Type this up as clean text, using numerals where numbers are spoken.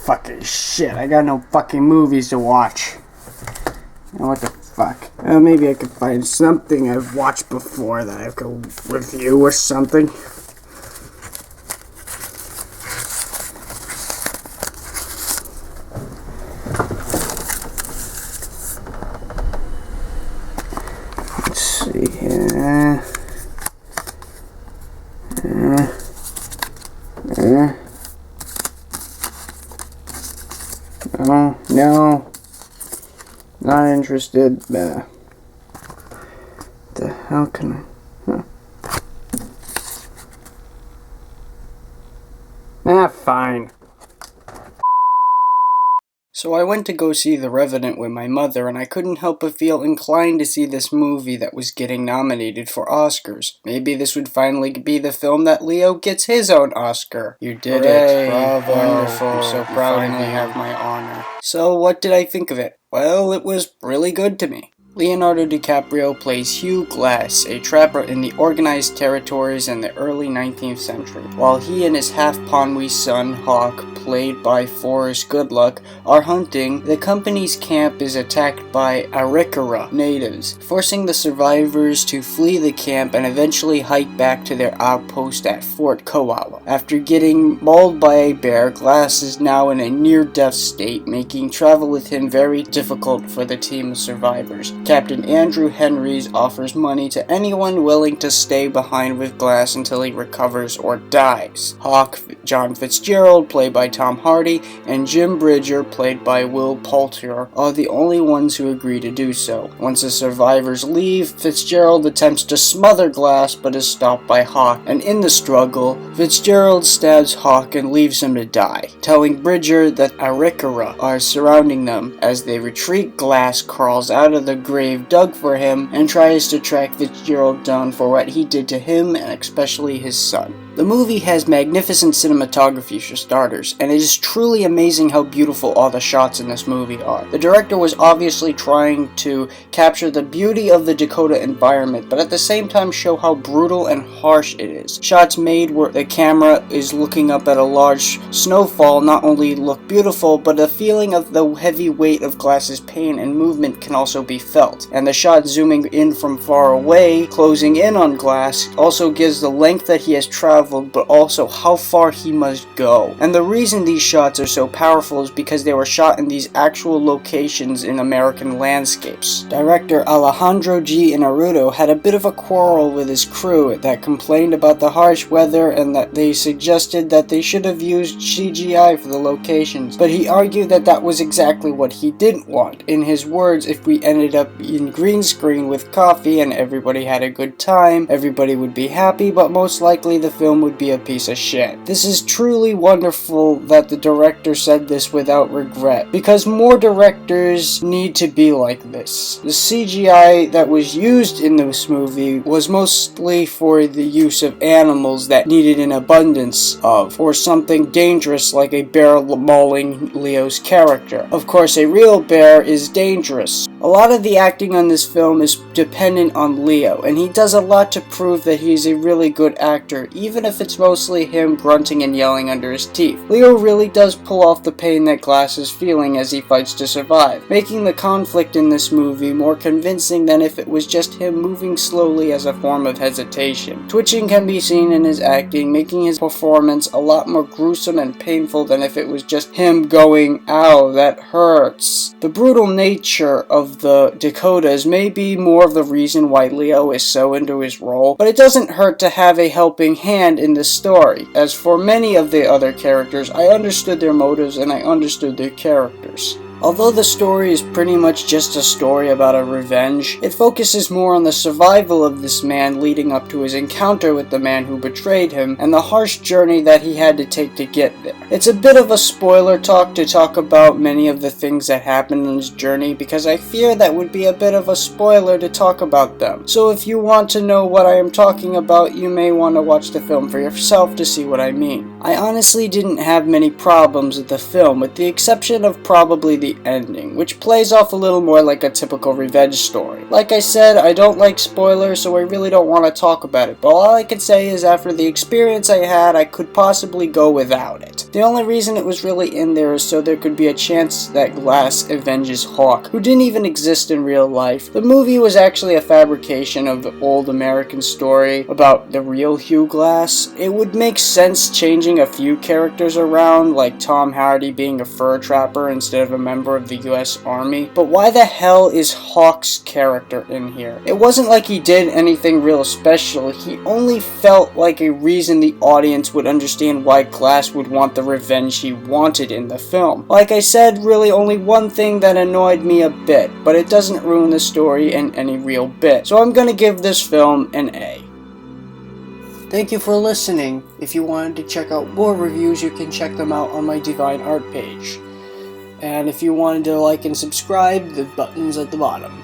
fucking shit. I got no fucking movies to watch. What the fuck? Maybe I could find something I've watched before that I could review or something. Let's see here. No. Not interested. The hell can I? Fine. So I went to go see The Revenant with my mother, and I couldn't help but feel inclined to see this movie that was getting nominated for Oscars. Maybe this would finally be the film that Leo gets his own Oscar. You did it. Bravo. Wonderful. I'm so proud and I have my honor. So what did I think of it? Well, it was really good to me. Leonardo DiCaprio plays Hugh Glass, a trapper in the organized territories in the early 19th century. While he and his half-Ponwe son, Hawk, played by Forrest Goodluck, are hunting, the company's camp is attacked by Arikara natives, forcing the survivors to flee the camp and eventually hike back to their outpost at Fort Koala. After getting mauled by a bear, Glass is now in a near-death state, making travel with him very difficult for the team of survivors. Captain Andrew Henrys offers money to anyone willing to stay behind with Glass until he recovers or dies. Hawk, John Fitzgerald, played by Tom Hardy, and Jim Bridger, played by Will Poulter, are the only ones who agree to do so. Once the survivors leave, Fitzgerald attempts to smother Glass but is stopped by Hawk, and in the struggle, Fitzgerald stabs Hawk and leaves him to die, telling Bridger that Arikara are surrounding them. As they retreat, Glass crawls out of the grave dug for him and tries to track Fitzgerald down for what he did to him and especially his son. The movie has magnificent cinematography for starters, and it is truly amazing how beautiful all the shots in this movie are. The director was obviously trying to capture the beauty of the Dakota environment, but at the same time show how brutal and harsh it is. Shots made where the camera is looking up at a large snowfall not only look beautiful, but the feeling of the heavy weight of Glass's pain and movement can also be felt. And the shot zooming in from far away, closing in on Glass, also gives the length that he has traveled, but also how far he must go. And the reason these shots are so powerful is because they were shot in these actual locations in American landscapes. Director Alejandro G. Inarritu had a bit of a quarrel with his crew that complained about the harsh weather and that they suggested that they should have used CGI for the locations, but he argued that that was exactly what he didn't want. In his words, if we ended up in green screen with coffee and everybody had a good time, everybody would be happy, but most likely the film would be a piece of shit. This is truly wonderful that the director said this without regret, because more directors need to be like this. The CGI that was used in this movie was mostly for the use of animals that needed an abundance of, or something dangerous like a bear mauling Leo's character. Of course, a real bear is dangerous. A lot of the acting on this film is dependent on Leo, and he does a lot to prove that he's a really good actor, even if it's mostly him grunting and yelling under his teeth. Leo really does pull off the pain that Glass is feeling as he fights to survive, making the conflict in this movie more convincing than if it was just him moving slowly as a form of hesitation. Twitching can be seen in his acting, making his performance a lot more gruesome and painful than if it was just him going, "Ow, that hurts." The brutal nature of the Dakotas may be more of the reason why Leo is so into his role, but it doesn't hurt to have a helping hand in the story. As for many of the other characters, I understood their motives and I understood their characters. Although the story is pretty much just a story about a revenge, it focuses more on the survival of this man leading up to his encounter with the man who betrayed him and the harsh journey that he had to take to get there. It's a bit of a spoiler talk to talk about many of the things that happened in his journey because I fear that would be a bit of a spoiler to talk about them. So if you want to know what I am talking about, you may want to watch the film for yourself to see what I mean. I honestly didn't have many problems with the film, with the exception of probably the the ending, which plays off a little more like a typical revenge story. Like I said, I don't like spoilers, so I really don't want to talk about it, but all I can say is after the experience I had, I could possibly go without it. The only reason it was really in there is so there could be a chance that Glass avenges Hawk, who didn't even exist in real life. The movie was actually a fabrication of the old American story about the real Hugh Glass. It would make sense changing a few characters around, like Tom Hardy being a fur trapper instead of a member of the US Army, but why the hell is Hawk's character in here? It wasn't like he did anything real special, he only felt like a reason the audience would understand why Glass would want the revenge he wanted in the film. Like I said, really only one thing that annoyed me a bit, but it doesn't ruin the story in any real bit, so I'm gonna give this film an A. Thank you for listening. If you wanted to check out more reviews, you can check them out on my Divine Art page. And if you wanted to like and subscribe, the button's at the bottom.